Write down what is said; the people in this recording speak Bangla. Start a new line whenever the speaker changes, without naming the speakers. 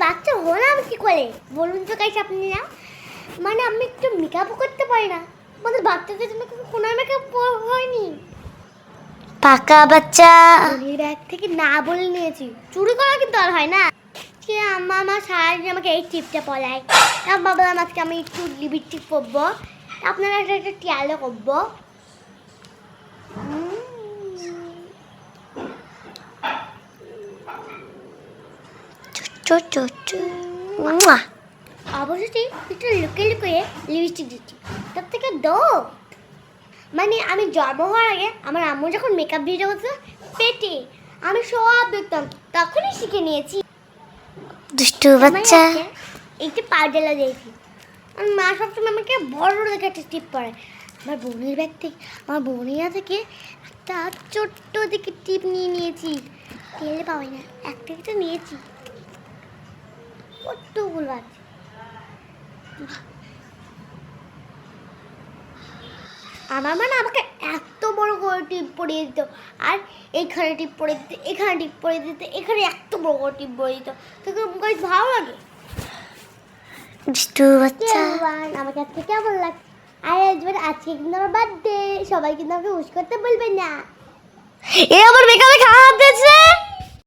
বাচ্চা হলাম কি করে বলুন তো গাইস আপনারা? মানে আমি একটু মেকআপও করতে পারি না, আমাদের বাচ্চাদের জন্য কোনো মেকআপ হয়নি।
পাকা বাচ্চা।
বোনের ব্যাগ থেকে না বলে নিয়েছি, চুরি করা কিন্তু আর হয় না। সে আমার সারাদিন আমাকে এই টিপটা পড়ায়, ভাবলাম আজকে আমি একটু লিপস্টিক পরবো, আপনারা একটা টিয়ালো করবো। অবশ্যই একটু লুকিয়ে লুকিয়ে লিপস্টিক দিচ্ছি, তার থেকে দোপ। মানে আমি জন্ম হওয়ার আগে আমার আম্মু যখন মেকআপ ভিডিও করতো পেটে, আমি সব দেখতাম, তখনই শিখে নিয়েছি।
দুষ্টু বাচ্চা।
এইটা পাউডার দিয়েছি। আমার মা সবসময় আমাকে বড় দেখে একটা টিপ পরে। আমার বোনের ব্যাগ থেকে, আমার বোনিয়া থেকে একটা ছোট্ট দিকে টিপ নিয়ে নিয়েছি। তেলে পাওয়াই না, একটা একটা নিয়েছি, কতগুলো আছে। আমার মানে আমাকে এত বড় করে টিপ পরিয়ে দিত, আর এইখানে টিপ পরিয়ে দিত, এখানে টিপ পরিয়ে দিত, এখানে এত বড় করে টিপ পরিয়ে দিত, তোকে গাইস ভালো লাগে।
দুষ্টু বাচ্চা।
আমাকে আজকে কেমন লাগে? আর আজকে কিন্তু আমার বার্থডে, সবাই কিন্তু আমাকে উইশ করতে বলবে না।
এ আমার মেকআপে খারাপ দিয়েছে।